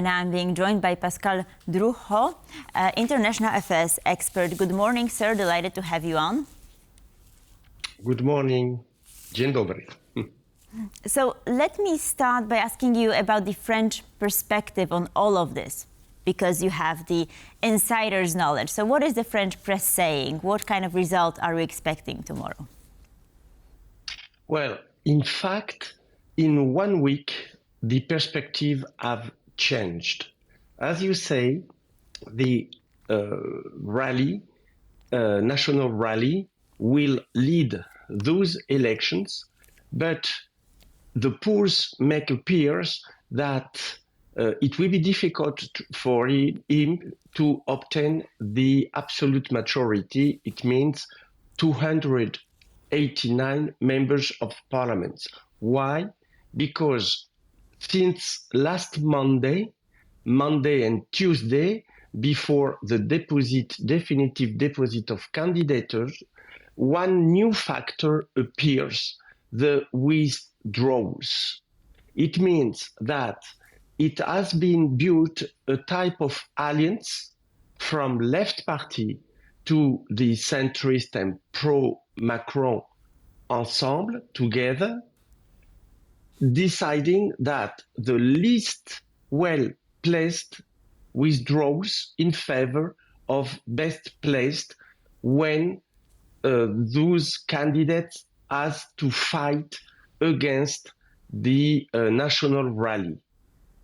and I'm being joined by Pascal Drouhaud, international affairs expert. Good morning, sir. Delighted to have you on. Good morning. Dzień dobry. So let me start by asking you about the French perspective on all of this, because you have the insider's knowledge. So what is the French press saying? What kind of result are we expecting tomorrow? Well, in fact, in 1 week, the perspective have changed. As you say, the national rally will lead those elections, but the polls make appears that it will be difficult for him to obtain the absolute majority. It means 289 members of parliament. Why? Because since last Monday and Tuesday, before the definitive deposit of candidatures, one new factor appears, the withdrawals. It means that it has been built a type of alliance from left party to the centrist and pro-Macron Ensemble together, deciding that the least well-placed withdraws in favor of best placed when those candidates has to fight against the national rally.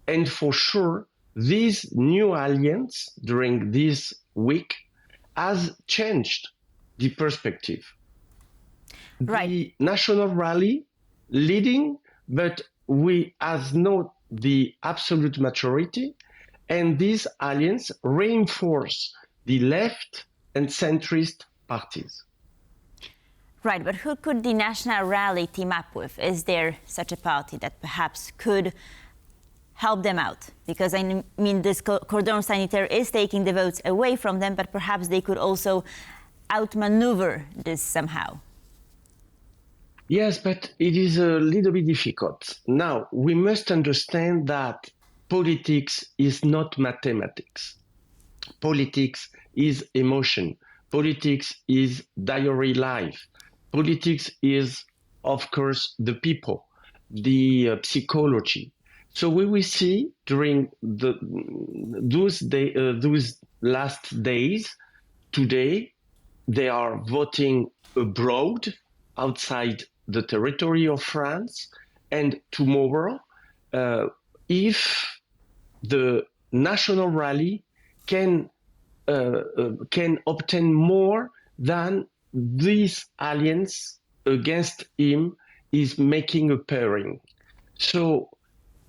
And for sure, this new alliance during this week has changed the perspective. Right. The national rally leading, but we has not the absolute majority, and this alliance reinforce the left and centrist parties. Right, but who could the National Rally team up with? Is there such a party that perhaps could help them out? Because I mean, this cordon sanitaire is taking the votes away from them, but perhaps they could also outmaneuver this somehow. Yes, but it is a little bit difficult. Now, we must understand that politics is not mathematics. Politics is emotion. Politics is daily life. Politics is, of course, the people, the psychology. So we will see during those last days, today, they are voting abroad, outside the territory of France, and tomorrow, if the national rally can obtain more than this alliance against him is making a pairing. So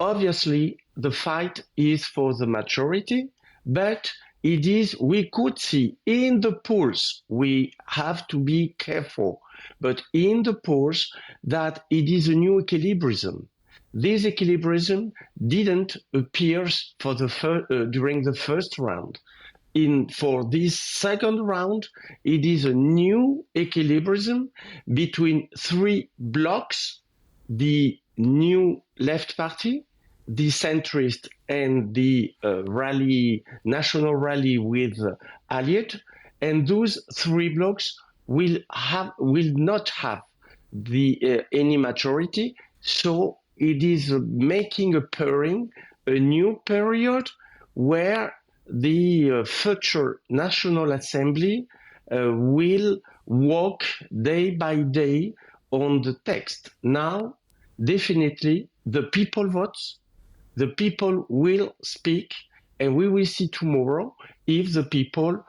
obviously the fight is for the majority, but we could see in the polls, we have to be careful, but in the polls that it is a new equilibrium. This equilibrium didn't appear during the first round. For this second round, it is a new equilibrium between three blocks: the new left party, the centrist, and the national rally with Allied. And those three blocks will not have any majority. So it is making a pairing, a new period where the future National Assembly will walk day by day on the text. Now, definitely, the people votes, the people will speak, and we will see tomorrow if the people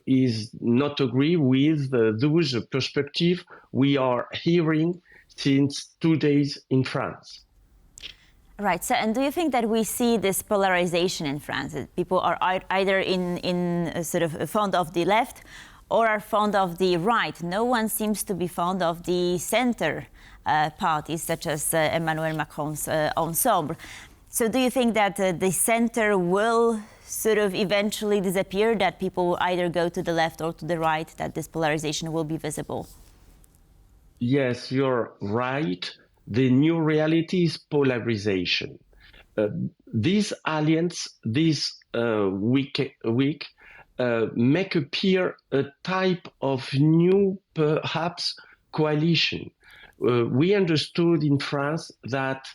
is not agree with those perspective we are hearing since 2 days in France. Right. So, and do you think that we see this polarization in France? That people are either in sort of fond of the left or are fond of the right? No one seems to be fond of the center parties, such as Emmanuel Macron's Ensemble. So do you think that the center will sort of eventually disappear, that people either go to the left or to the right, that this polarization will be visible? Yes, you're right. The new reality is polarization. These alliance, this week make appear a type of new, perhaps, coalition. We understood in France that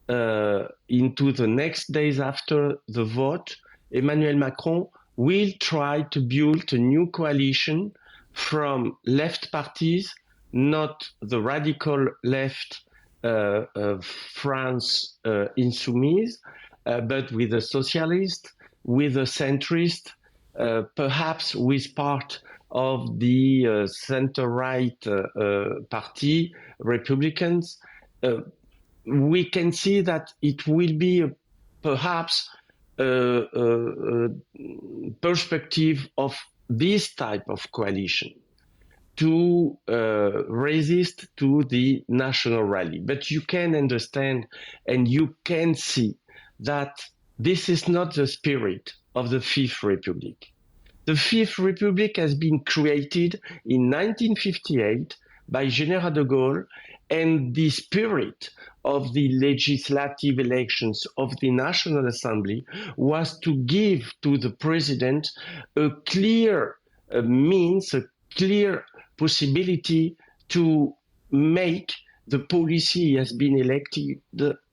into the next days after the vote, Emmanuel Macron will try to build a new coalition from left parties, not the radical left France Insoumise, but with the socialist, with the centrist, perhaps with part of the center-right party, Republicans. We can see that it will be perhaps a perspective of this type of coalition to resist to the national rally. But you can understand and you can see that this is not the spirit of the Fifth Republic. The Fifth Republic has been created in 1958 by General de Gaulle, and the spirit of the legislative elections of the National Assembly was to give to the president a clear means, a clear possibility to make the policy he has been elected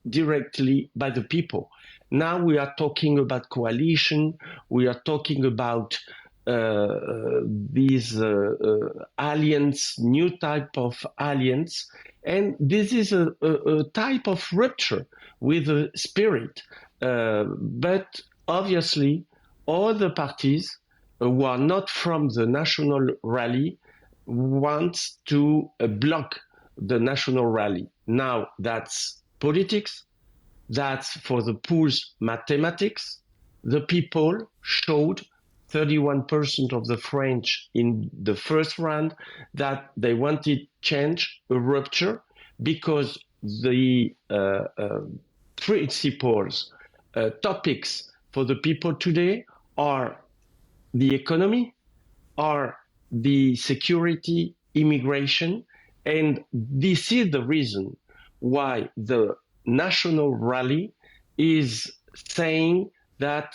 directly by the people. Now we are talking about coalition, we are talking about these alliance, new type of alliance, and this is a type of rupture with the spirit. But obviously, all the parties who are not from the national rally wants to block the national rally. Now that's politics, that's for the pool's mathematics. The people showed 31% of the French in the first round that they wanted change, a rupture, because the principles, topics for the people today are the economy, are the security, immigration, and this is the reason why the national rally is saying that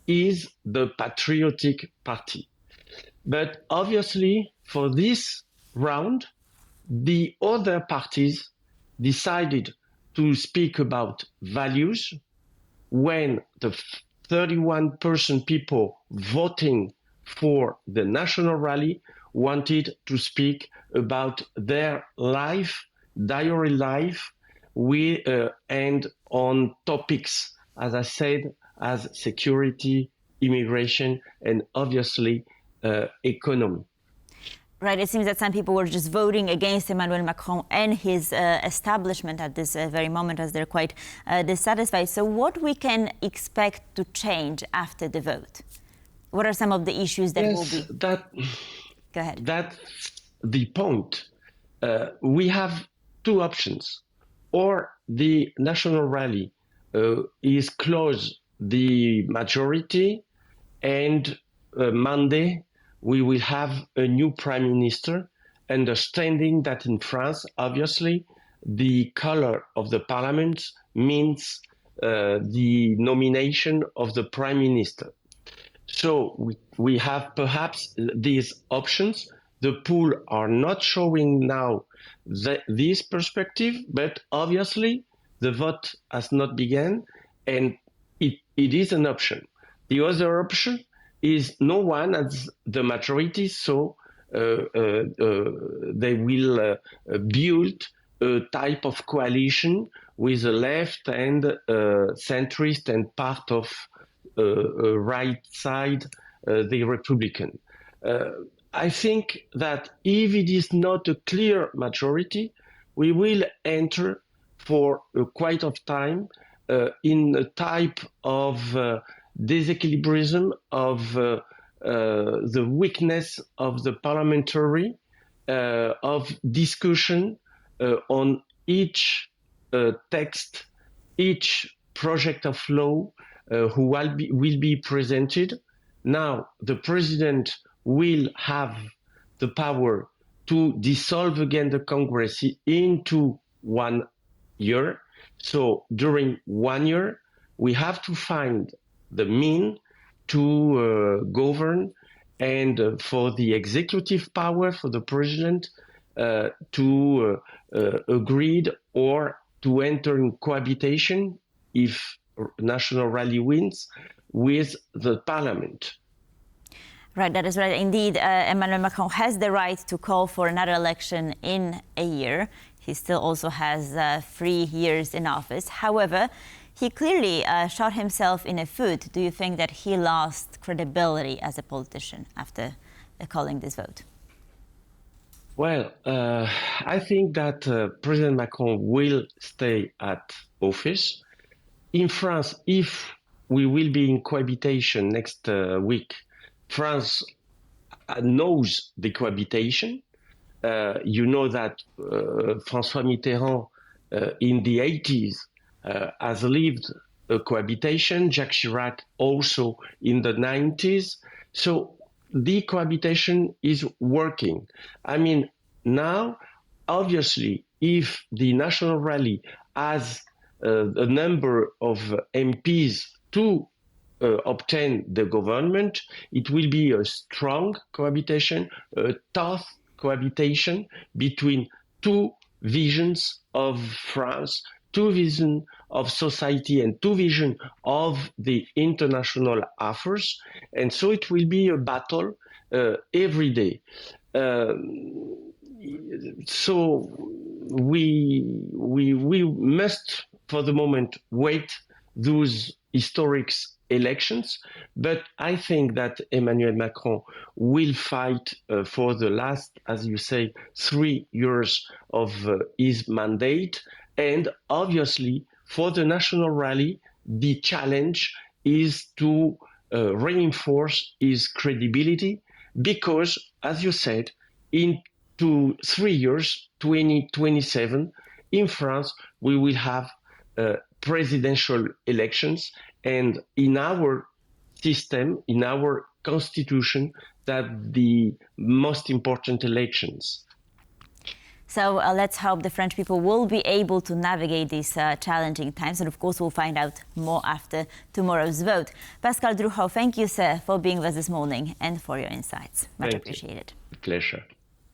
is the patriotic party. But obviously, for this round, the other parties decided to speak about values when the 31% people voting for the national rally wanted to speak about their life, diary life, and on topics, as I said, as security, immigration, and obviously economy. Right, it seems that some people were just voting against Emmanuel Macron and his establishment at this very moment, as they're quite dissatisfied. So what we can expect to change after the vote? What are some of the issues that will be? Go ahead. That's the point. We have two options. Or the national rally is close the majority, and Monday we will have a new prime minister, understanding that in France, obviously, the color of the parliament means the nomination of the prime minister. So we have perhaps these options. The poll are not showing now this perspective, but obviously the vote has not begun, and it is an option. The other option is no one has the majority, so they will build a type of coalition with the left and centrist and part of right side, the Republican. I think that if it is not a clear majority, we will enter for quite of time in a type of disequilibrism of the weakness of the parliamentary, of discussion on each text, each project of law who will be presented. Now, the president will have the power to dissolve again the Congress into 1 year. So during 1 year, we have to find the mean to govern, and for the executive power, for the president, to agree or to enter in cohabitation if National Rally wins with the parliament. Right, that is right. Indeed, Emmanuel Macron has the right to call for another election in a year. He still also has 3 years in office. However, he clearly shot himself in the foot. Do you think that he lost credibility as a politician after calling this vote? Well, I think that President Macron will stay at office. In France, if we will be in cohabitation next week, France knows the cohabitation. You know that François Mitterrand in the 80s has lived a cohabitation, Jacques Chirac also in the 90s. So the cohabitation is working. I mean, now, obviously, if the National Rally has a number of MPs to obtain the government, it will be a strong cohabitation, a tough cohabitation between two visions of France, two visions of society, and two visions of the international affairs. And so it will be a battle every day. So we must, for the moment, wait those historic elections, but I think that Emmanuel Macron will fight for the last, as you say, 3 years of his mandate. And obviously, for the National Rally, the challenge is to reinforce his credibility, because, as you said, in 3 years, 2027, in France, we will have presidential elections, and in our system, in our constitution, that the most important elections. So let's hope the French people will be able to navigate these challenging times. And of course, we'll find out more after tomorrow's vote. Pascal Drouhaud, thank you, sir, for being with us this morning and for your insights. Much appreciated. Pleasure.